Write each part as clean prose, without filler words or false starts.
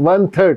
1/3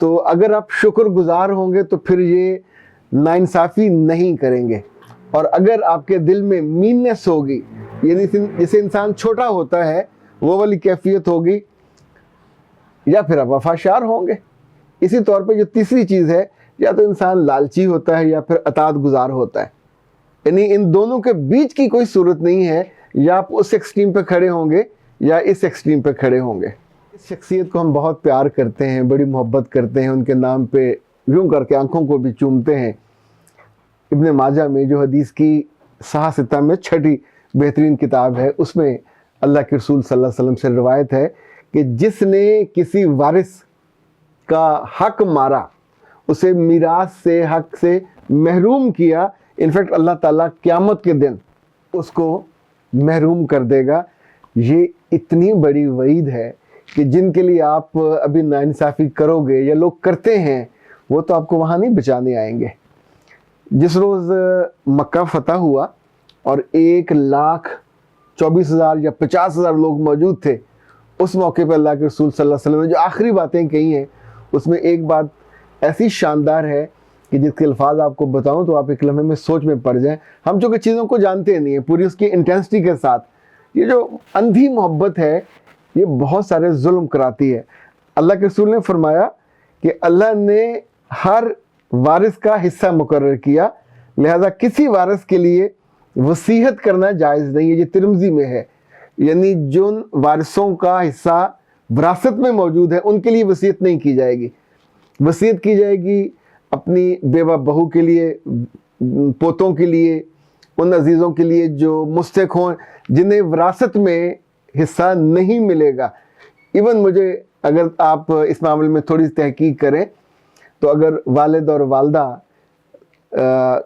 تو اگر آپ شکر گزار ہوں گے تو پھر یہ ناانصافی نہیں کریں گے. اور اگر آپ کے دل میں میننس ہوگی، یعنی جسے انسان چھوٹا ہوتا ہے وہ والی کیفیت ہوگی، یا پھر آپ وفاشار ہوں گے. اسی طور پہ جو تیسری چیز ہے، یا تو انسان لالچی ہوتا ہے یا پھر اطاعت گزار ہوتا ہے. یعنی ان دونوں کے بیچ کی کوئی صورت نہیں ہے، یا آپ اس ایکسٹریم پہ کھڑے ہوں گے یا اس ایکسٹریم پہ کھڑے ہوں گے. اس شخصیت کو ہم بہت پیار کرتے ہیں، بڑی محبت کرتے ہیں، ان کے نام پہ یوں کر کے آنکھوں کو بھی چومتے ہیں. ابن ماجہ میں جو حدیث کی صحاح ستہ میں 6ٹھی بہترین کتاب ہے، اس میں اللہ کے رسول صلی اللہ علیہ وسلم سے روایت ہے کہ جس نے کسی وارث کا حق مارا، اسے میراث سے، حق سے محروم کیا، انفیکٹ اللہ تعالیٰ قیامت کے دن اس کو محروم کر دے گا. یہ اتنی بڑی وعید ہے کہ جن کے لیے آپ ابھی ناانصافی کرو گے یا لوگ کرتے ہیں، وہ تو آپ کو وہاں نہیں بچانے آئیں گے. جس روز مکہ فتح ہوا اور 1,24,000 یا 50,000 لوگ موجود تھے، اس موقع پہ اللہ کے رسول صلی اللہ علیہ وسلم نے جو آخری باتیں کہی ہیں، اس میں ایک بات ایسی شاندار ہے کہ جس کے الفاظ آپ کو بتاؤں تو آپ ایک لمحے میں سوچ میں پڑ جائیں. ہم چونکہ چیزوں کو جانتے نہیں ہیں پوری اس کی انٹینسٹی کے ساتھ، یہ جو اندھی محبت ہے یہ بہت سارے ظلم کراتی ہے. اللہ کے رسول نے فرمایا کہ اللہ نے ہر وارث کا حصہ مقرر کیا، لہذا کسی وارث کے لیے وصیت کرنا جائز نہیں ہے. یہ ترمذی میں ہے. یعنی جن وارثوں کا حصہ وراثت میں موجود ہے ان کے لیے وصیت نہیں کی جائے گی. وصیت کی جائے گی اپنی بیوہ بہو کے لیے، پوتوں کے لیے، ان عزیزوں کے لیے جو مستحق ہوں، جنہیں وراثت میں حصہ نہیں ملے گا. ایون مجھے اگر آپ اس معاملے میں تھوڑی تحقیق کریں تو اگر والد اور والدہ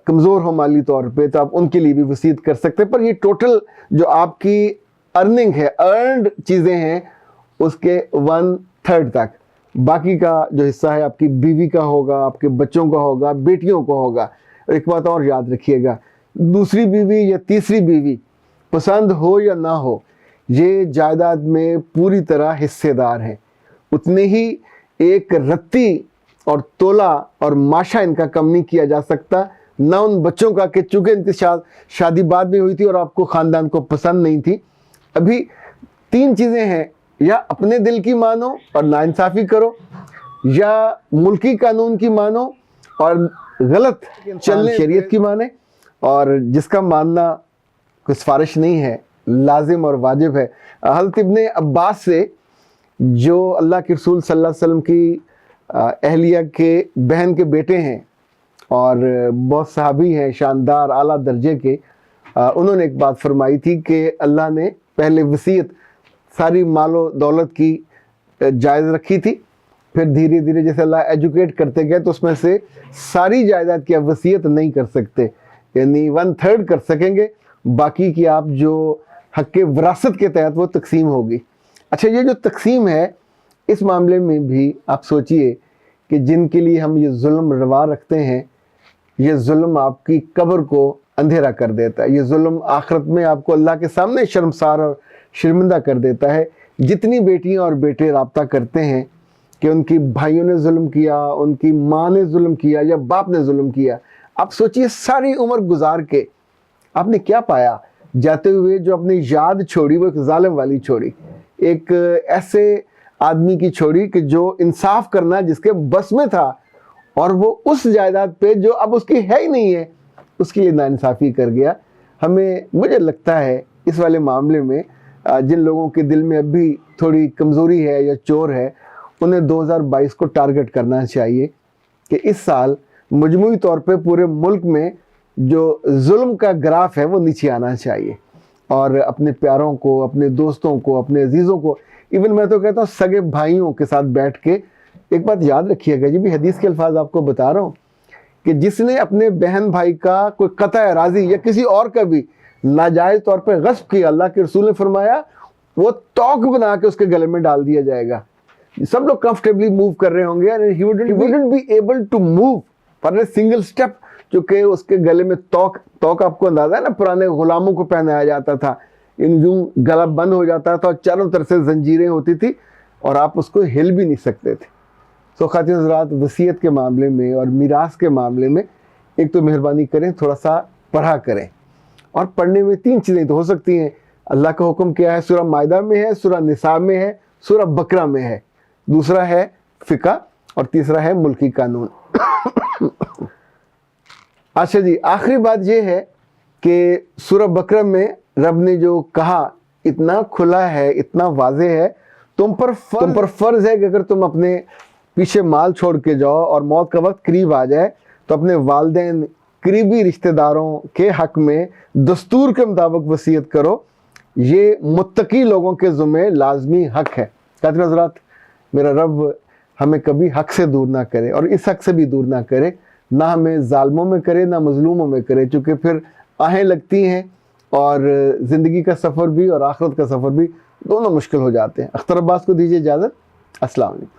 کمزور ہو مالی طور پہ تو آپ ان کے لیے بھی وصیت کر سکتے ہیں. پر یہ ٹوٹل جو آپ کی ارننگ ہے، ارنڈ چیزیں ہیں، اس کے 1/3 تک. باقی کا جو حصہ ہے آپ کی بیوی کا ہوگا، آپ کے بچوں کا ہوگا، بیٹیوں کا ہوگا. اور ایک بات اور یاد رکھیے گا، دوسری بیوی یا تیسری بیوی پسند ہو یا نہ ہو، یہ جائیداد میں پوری طرح حصے دار ہیں. اتنے ہی ایک رتی اور تولہ اور ماشا ان کا کم نہیں کیا جا سکتا، نہ ان بچوں کا کہ چونکہ ان کی شادی بعد میں ہوئی تھی اور آپ کو خاندان کو پسند نہیں تھی. ابھی 3 چیزیں ہیں، یا اپنے دل کی مانو اور ناانصافی کرو، یا ملکی قانون کی مانو اور غلط چلنے شریعت کی مانے، اور جس کا ماننا کوئی سفارش نہیں ہے، لازم اور واجب ہے. حضرت ابن عباس سے جو اللہ کے رسول صلی اللہ علیہ وسلم کی اہلیہ کے بہن کے بیٹے ہیں اور بہت صحابی ہیں شاندار اعلیٰ درجے کے، انہوں نے ایک بات فرمائی تھی کہ اللہ نے پہلے وصیت ساری مال و دولت کی جائز رکھی تھی، پھر دھیرے دھیرے جیسے اللہ ایجوکیٹ کرتے گئے تو اس میں سے ساری جائیداد کی آپ وصیت نہیں کر سکتے، یعنی 1/3 کر سکیں گے، باقی کی آپ جو حق وراثت کے تحت وہ تقسیم ہوگی. اچھا، یہ جو تقسیم ہے اس معاملے میں بھی آپ سوچئے کہ جن کے لیے ہم یہ ظلم روا رکھتے ہیں، یہ ظلم آپ کی قبر کو اندھیرا کر دیتا ہے. یہ ظلم آخرت میں آپ کو اللہ کے سامنے شرمسار اور شرمندہ کر دیتا ہے. جتنی بیٹیاں اور بیٹے رابطہ کرتے ہیں کہ ان کی بھائیوں نے ظلم کیا، ان کی ماں نے ظلم کیا یا باپ نے ظلم کیا، آپ سوچئے ساری عمر گزار کے آپ نے کیا پایا؟ جاتے ہوئے جو اپنی یاد چھوڑی وہ ایک ظالم والی چھوڑی، ایک ایسے آدمی کی چھوڑی کہ جو انصاف کرنا جس کے بس میں تھا، اور وہ اس جائیداد پہ جو اب اس کی ہے ہی نہیں ہے اس کے لیے ناانصافی کر گیا. مجھے لگتا ہے اس والے معاملے میں جن لوگوں کے دل میں اب بھی تھوڑی کمزوری ہے یا چور ہے، انہیں 2022 کو ٹارگٹ کرنا چاہیے کہ اس سال مجموعی طور پہ پورے ملک میں جو ظلم کا گراف ہے وہ نیچے آنا چاہیے، اور اپنے پیاروں کو، اپنے دوستوں کو، اپنے عزیزوں کو، ایون میں تو کہتا ہوں سگے بھائیوں کے ساتھ بیٹھ کے ایک بات یاد رکھیے گا. یہ بھی حدیث کے الفاظ آپ کو بتا رہا ہوں کہ جس نے اپنے بہن بھائی کا کوئی قطع اراضی یا کسی اور کا بھی ناجائز طور پہ غصب کیا، اللہ کے رسول نے فرمایا وہ توق بنا کے اس کے گلے میں ڈال دیا جائے گا. سب لوگ کمفرٹیبلی موو کر رہے ہوں گے، he wouldn't be able to move for a single step، چونکہ اس کے گلے میں توق آپ کو اندازہ ہے نا، پرانے غلاموں کو پہنایا جاتا تھا، یوں گلا بند ہو جاتا تھا اور چاروں طرف سے زنجیریں ہوتی تھی اور آپ اس کو ہل بھی نہیں سکتے تھے. سو خواتین حضرات، وصیت کے معاملے میں اور میراث کے معاملے میں ایک تو مہربانی کریں تھوڑا سا پڑھا کریں، اور پڑھنے میں 3 چیزیں تو ہو سکتی ہیں۔ اللہ کا حکم کیا ہے؟ سورہ مائدہ میں ہے، سورہ نساء میں ہے، سورہ بقرہ میں ہے۔ دوسرا ہے فقہ، اور تیسرا ہے ملکی قانون۔ اچھا جی، آخری بات یہ ہے کہ سورہ بقرہ میں رب نے جو کہا اتنا کھلا ہے، اتنا واضح ہے، تم پر فرض ہے کہ اگر تم اپنے پیچھے مال چھوڑ کے جاؤ اور موت کا وقت قریب آ جائے تو اپنے والدین، قریبی رشتہ داروں کے حق میں دستور کے مطابق وصیت کرو۔ یہ متقی لوگوں کے ذمہ لازمی حق ہے۔ خواتین حضرات، میرا رب ہمیں کبھی حق سے دور نہ کرے، اور اس حق سے بھی دور نہ کرے، نہ ہمیں ظالموں میں کرے نہ مظلوموں میں کرے، چونکہ پھر آہیں لگتی ہیں اور زندگی کا سفر بھی اور آخرت کا سفر بھی دونوں مشکل ہو جاتے ہیں۔ اختر عباس کو دیجیے اجازت۔ السلام علیکم۔